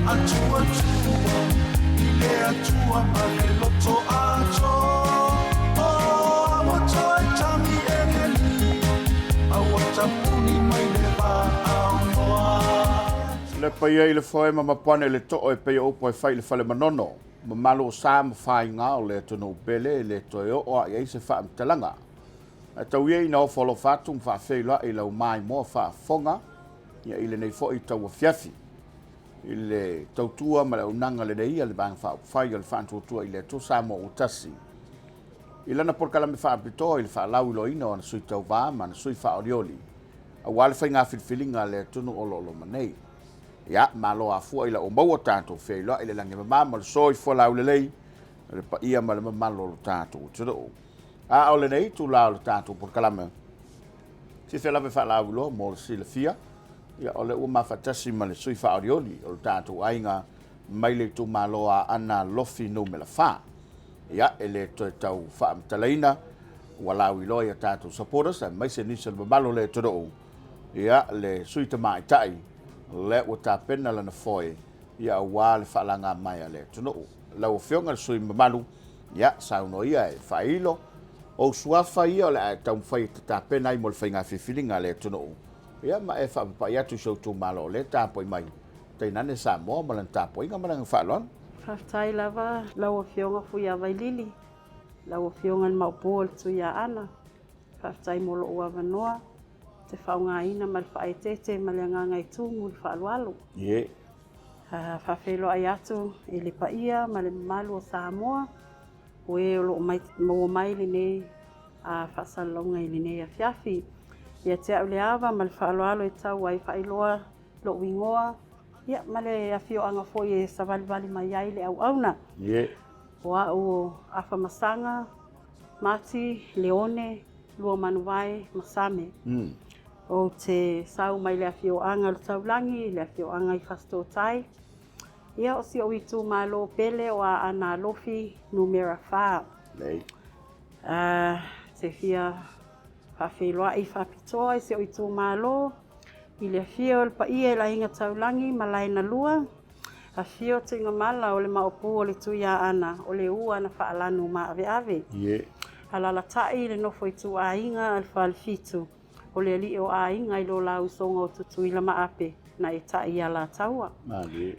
atua tua, ile atua male loto ato. Oh, awatai tami egeli, awatapuni mai le wa'aonoa. Le paia i le foe ma mapane le to'o e paia upo e fai le fale manono. Ma malo sa ma fai ngā o le Atunu'u pele le toe o a iei se wha amtalanga. A tau iei na o folo fatung wha whaila i lau mai moa wha fonga. Ia i le nei fo i tau a fiafi. I le tautua ma le unanga le neia le bang wha whai o le wha antuatua i le to Samoa utasi. I lana porkala me wha apitoa i le wha lau ilo ina o na sui tau vā ma na sui wha orioli. A wale whai ngā whilwhilinga le Atunu'u olo manei. Ya malo a fua ila o maua tātou whaila ile lange mamama le soi fua lau lelei le pa ia ma le mamalo lo tātou tiro. A o le nei tu lau le tātou por kalame. Si whela me whalau lo mo le sila fia. Ia o le ua mawhatasi ma le sui whaorioli o le tātou ainga mai le tu malo a ana Alofi no me la wha. Ia ele toi tau wha amtalaina ua lau ilo ia tātou supporters a mai se nisa le mamalo le tiro. Ia le sui tamai tai le o ta pena lana foi ia wa le falanga mai ale Atunu'u la o fionga sui mamalu ia sauno ia e failo o suafa ia le tau fai ta pena i mo le fainga fifilinga le Atunu'u ia ma e fa pa ia tu show tu malo le ta poi mai te nane Samoa ma lan ta poi nga malanga falon Faftai lava la o fionga fu ia vailili la o fionga ma pol tu ia ana faftai mo lo wa vanoa te whaungaina ma le whaetete ma le nganga i tūngu le whaalualu. Ie. Whawhelo ai atu e le paia ma le malu o Samoa. O e o loo mai le ne a whaasalonga i le ne a fiafi. Ia te au le awa ma le whaalualu e tau ai whailoa lo wingoa. Ia ma le a fio anga foi e savali mai ai le au auna. Ie. O a o Afamasaga Leone, lua manuia Masame. O te sau mai le afioanga le taulangi, le afioanga i Fasito'o tai. Ia o si o Itumalo pele o a ana Alofi numera Fa'a. Nei. Te fia whawheloa i whapitoa i si o Itumalo. I le afio le paia la inga taulangi malai na lua. Afio te inga mala o le maopu o le tuia ana o le ua na whaalanu ma ave. Ie. Alalatai le nofo i tu a inga al whalfitu. O le ali o a inga i lo lau songa o tutui la maape na e tai ala taua.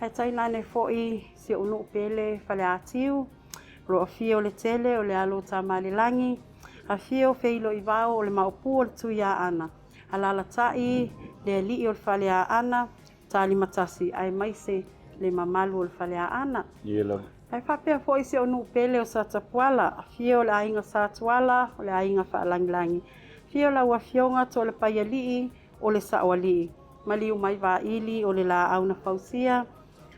Hai tai nane foi si unu pele Faleatiu, ro afio le tele o le alo tamali langi, afio feilo i vao o le maupu o le tuia ana. Alala tai le ali o le falea ana, tali matasi ai maise le mamalu o le falea ana. Ielo. Hai whapea foi si unu pele o Satapuala, afio le ainga Satapuala o le ainga whaalangilangi. Fio la wafionga to le paialii o le saoalii. Maliu mai va ili o le la au na fausia.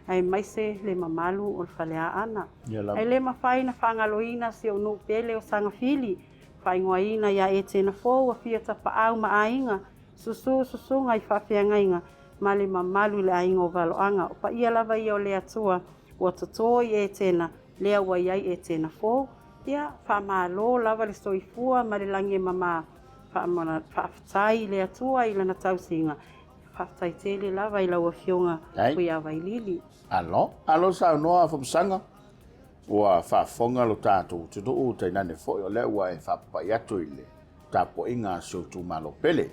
Ai maise le mamalu o le falea ana. Ai le mawhai na whangaloina si o nu pele o Sagafili. Whaingoaina ia e tena fōu a fia tapa au ma ainga. Susu ngai whawhiangainga. Ma le mamalu le ainga o valoanga. O pa ia lava ia o le atua. Ua totoi e tena. Lea waiai e tena fōu. Ia whamalo lava le soifua ma le langi e mama. Whaafatai le atua i lana tausinga. Whaafatai tele lava i laua fionga kui a vailili. Alo sa noa Afamasaga. Ua whaafonga lo tātou Atunu'u te nane foi o le ua e whaapai atu i le tapo inga so Itumalo pele.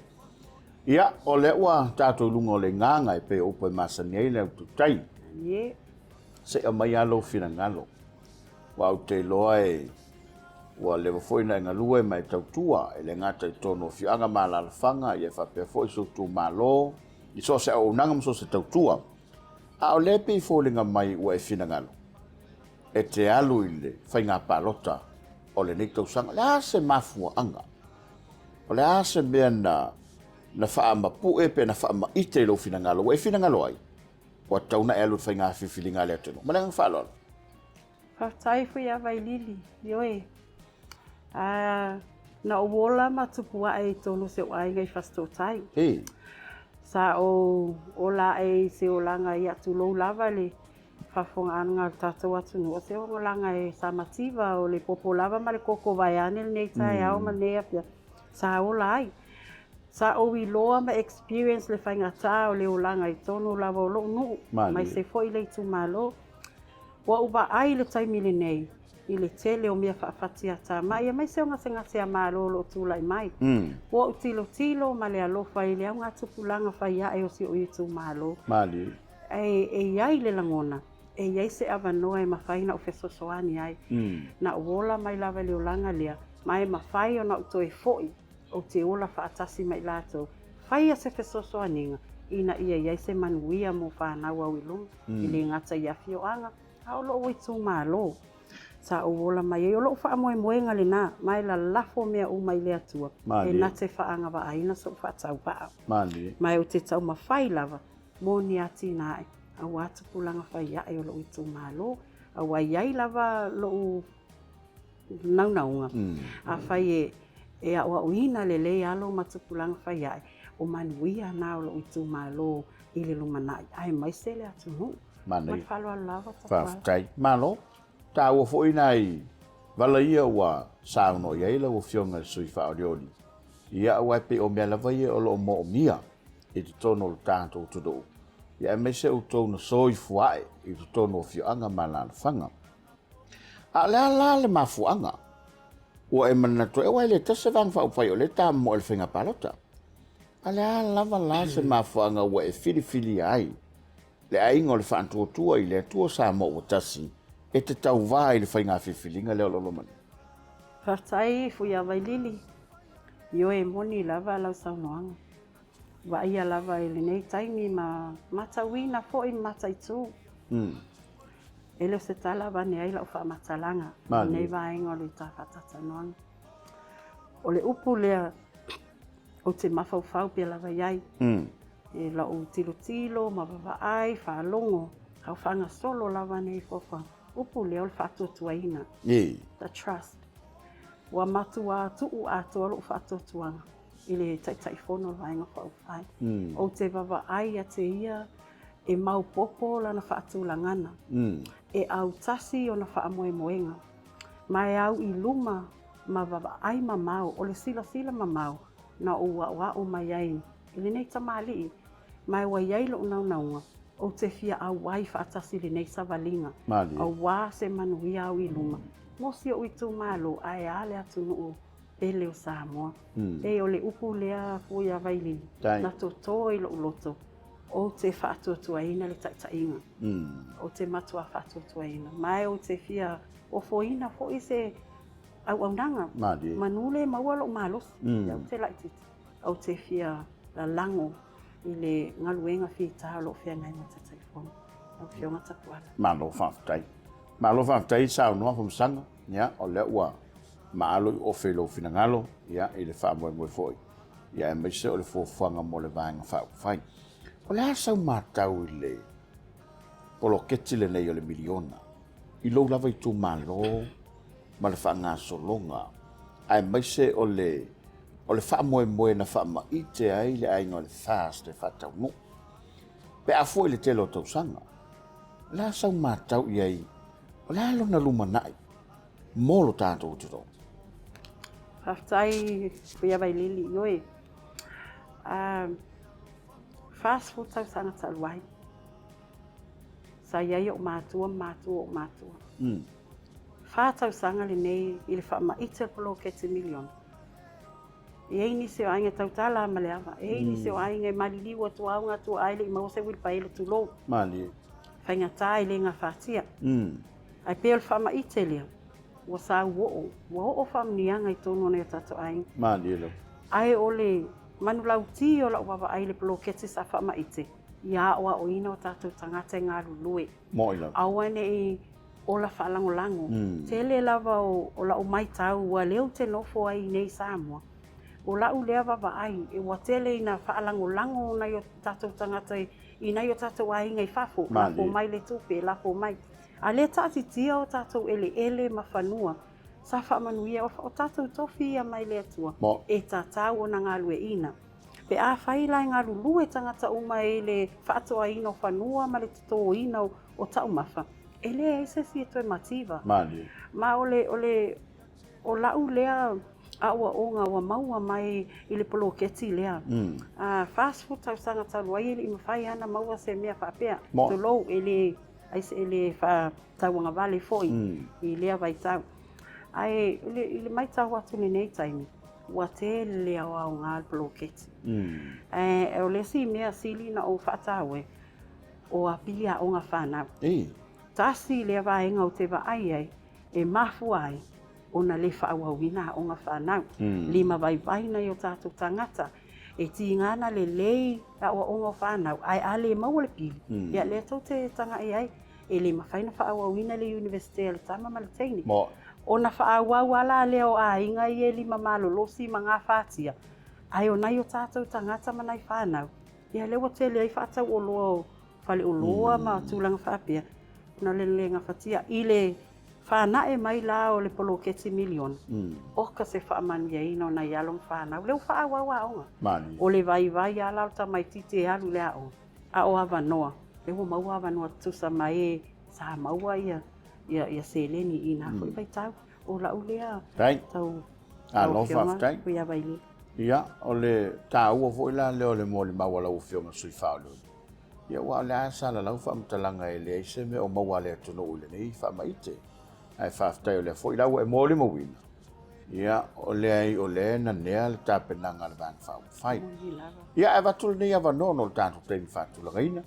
Ia o le ua tātou lunga o le nganga e pe upo e Masame le au tutai. Ie. Se a mai alo fina ngalo. Wa au te loa e ua lewa foi na ngalua e mai tautua e le ngata i tono fianga ma Alalafaga i e whapea foi so Itumalo i so se au nangam so se tautua. A o le pe fōlinga mai ua e fina ngalo. E te alu i le whainga Palota o le nei tausanga. Le ase mafua anga. O le ase mea na wha mapu e pe na wha ma ite lo fina ngalo. Ua e fina ngalo ai. Ua tauna e alu whainga whiwhilinga le atenu. Mananga whalona. Whaftai fui a vailili. Ioe. Na uola ma tupua e tonu se o ainga i Fasito'o tai. Sa o la e se o langa i atu lou lava le whafonga anga tatou Atunu'u. Se o langa e samativa o le popo lava ma le koko vai ane le nei tai au ma nea pia. Sa o la ai. Sa o iloa ma experience le whaingata o le olanga I tonu lava o loo nuu. Mai se foi le Itumalo. Wa uba ai le taimile nei. I le tele o mea whaafati ata mai. Mai se o ngase ngase a malolo o tūlai mai. Wa utilo tilo ma le alofa I le au ngā tupulanga whaia e o si o Itumalo. Mali. E iai le langona. E iai se avanoa e mawhaina o fesosoani ai. Na uola mai lava le olanga lea. Mai mawhai o na utoe foi. O te ola whaatasi mai lato. Whaia se fesosoaninga. Ina iai se manuia mo whanau au ilunga. I le ngata I awhio anga. Hao loo o Itumalo. Sa uola mai e o loo wha moe moenga le nā. Mai la lafo mea o mai le atua. E na te whaanga wa aina so whaatau paa. Mai o te tau mawhai lava. Moni ati nai. Au atu pulanga whai ai o loo Itumalo. Au ai lava loo naunaunga. A whai e a o ina le alo matupulanga whai ai. O manuia nā o loo Itumalo I le lumanai. Ai mai se le Atunu'u. Mai whalo lava Whaftai. Malo. Tā ua fo inai. Wala ia ua sāuno iai la ua fionga sui Fa'a Leone. Ia ua pe o mea lava ia o loo mo o mia. I te tono o tātou Atunu'u. Ia me se o tōna soi fuae. I te tono o fioanga ma Alalafaga. A le mafuanga. Ua e manatu e wai le tase vang whaupai o le tā mo e le whinga Palota. A lava la se mafuanga ua e fili ai. Le ainga o le whaantua I le atua Samoa o tasi. E te Tauave I le whainga whiwhilinga leo lolo mani. Whaftai fuia Vailili. Io e moni lava lau saunoanga. Wa ia lava I le nei taimi ma matawina fo I mataitu. Ele se tala vane ai lau whamatalanga. Nei vaenga o le Tafatanoanga. O le upu lea o te mawhauwhau pia lava iai. E lau tilo ma ai whalongo. Hau whanga solo lava nei fofa. Upu lea o le whaatotuaina. The trust. Wa matua tuu ato lo whaatotuanga. I le taitaifono vaenga whauwhai. O te ai a te ia. E mau popo lana whaatulangana. E au tasi o na whaamoemoenga. Mai au I luma ma ai mamau, o le sila mamau, na ua o mai ai. I le nei tamali, mai wa iai lo naunga, o te fia au wai whaatasi le nei savalinga. Au wā se manuia au I luma. Mosi o Itumalo, ai ale Atunu'u, pele o Samoa. E o le upu lea fuia Vailili, na toto I lo uloto. O te whaatuatuaina le taitainga. O te matua whaatuatuaina. Mai o te fia o foina fo I se au nanga. Manule maua lo malos. O te laititi. O te fia la lango I le ngaluenga whita lo fia ngai ma te taifona. O fionga Satapuala. Malo whaftai. Malo whaftai sao noa whamsanga. Ia, o lea ua maalo I ofe lo finangalo. Ia, I le whaamoe foi. Ia, e meise o le fōwhanga mo le vaenga whaupwhai. O le asau mātau I le poloketi le nei o le miliona. I lou lava Itumalo ma le whaangasolonga. Ai maise o le whaamoe na whaamaite ai le ainga o le fast le whataunu. Pe a foi le telo tausanga. Le asau mātau iai o le alona lumanai. Molo tātou tiro. Whaftai fuia Vailili ioe. Fast food tau sanga taluai. Sa iai o mātua. Wha tau sanga le nei I le wha maite polo kete milion. E ni se o ainga tau tala ma le awa. E ni se o ainga maliliwa tu aunga tu aile I mause wilpa ele tu lo. Whainga tā ele ngā whātia. Ai peo le wha maite lea. Wa sa uo'o. Wa o whamnianga I tono nei tato ainga. Ai o le manulau ti o la wawa ai le poloketi sa wha maite. Ia oa o ina o tātou tangata ngā lulue. Awane I o la whaalangolango. Tele lava o la o mai tau wa leo te nofo ai nei Samoa. O la u lea wawa ai e wa tele ina whaalangolango na o tātou tangata I na o tātou ai ngai whafo. Lafo mai le tupe, lafo mai. A le tāti tia o tātou ele ma whanua. Sa whaamanuia o tātou tofi a mai le atua. E tātau o na ngā lue ina. Pe a whaila ngā lulue tangata uma e le whaatoa ina o whanua ma le toto ina o taumawha. E le e se si e toi mativa. Ma o lau lea Aua onga wa maua mai i le poloketi lea. Fast food tau sanga tau wai ili mawhai ana maua se mea whapea. Tolou ele wha tauanga vale foi i lea vai tau. Ai ile mai tau atu nei taimi. Wa te lea o ngā poloketi. O le si mea sili na o Tauave o a pilia o ngā whanau. Tasi lea vaenga o te wa ai e mafu ai. Ona le whaauawina o ngā whanau. Lima vai na i o tātou tangata. E tingana le lei a o ngā whanau. Ai ale maua le pili. Ia le tau te tanga ai. E le mawhaina whaauawina le universite le tama Malataini. Ona whaauau ala le o a inga i e lima malolosi ma ngā whātia. Ai o nai o tātou tangata manai whanau. Ia le o te le ai whātau o loa Faleoloa ma tūlanga whapea. Na le ngā whatia. I le whanae mai la o le poloketi milion. Oka se whaamania ina o nai along whanau. Leo whaauau a onga. O le vai ala o tamai tite alu le a o. A o avanoa. Leo maua avanoa tusa mai sa maua ia seleni ina. Koi vai tau. O la ulea. Tau. Alofa aftai. Kuia vaili. Ia, o le tāua fo ila leo le mo le maua lau whionga sui whaolu. Ia wa le asa la lau whaamtalanga e le eise me o maua le Atunu'u le nei whaamaite. Ai whaaftai o le fo ila e mo le mawina. Ia, o le ai o le na nea le tāpenanga le vāna whai. Ia, e watul nei avanono le tātou teini whātula reina.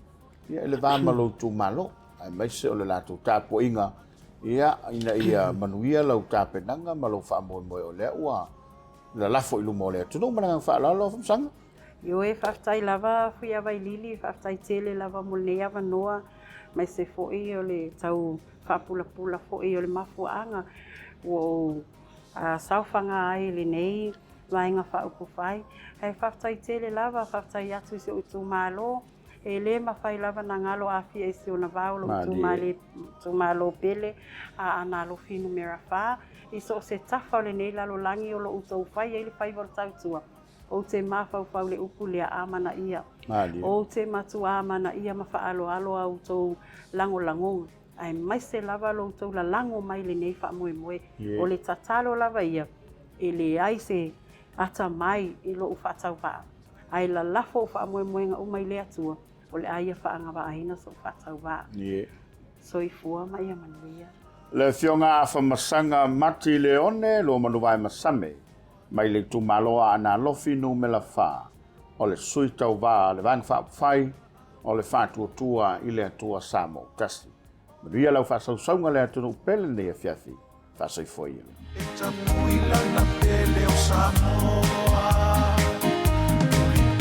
Ia, le vāma Itumalo. Ai maise o le lātou tāpua inga. Ia, ina ia manuia lau tāpenanga ma lau whaamoe o le ua. La lafo i lumo le Atunu'u mananga whaalalo Afamasaga. Yo e whaftai lava fuia vai lili, whaftai tele lava molea wanoa. Mai se fo'i o le tau whapula fo'i o le mafuanga. O sauwhanga ai le nei, vaenga whaupu whai. Hei whaftai tele lava, whaftai atu se o Itumalo. E le mawhai lava na ngalo awhia e se o na vaulo Itumalo pele. Ana Alofi numera wha. I so se tafa o le nei lalo langi o lo utou whai e le whai wal tautua. O te mawhau le upu lea amana ia. O te matu amana ia ma whaaloalo au tau lango. Ai mai se lava lo tau la lango mai le nei wha moe. O le tatalo lava ia. E le ai se ata mai i lo uwhatau wha. Ai la lafo wha moe nga umai le atua. O le aia wha anga wa aina so uwhatau wha. So i fua mai a manuia. Le whionga Afamasaga Leone lo manuai Masame. Mai le Itumalo ana Alofi no me la fa. O le sui Tauave le vang whai. O le whātua i le atua Samoa tasi. Maria lau whasausaunga le Atunu'u pele nei a fiafi. Fasito'o. E tapuila na pele o Samoa.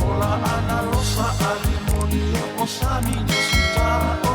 Ola ana losa ali moni o sami ni sita.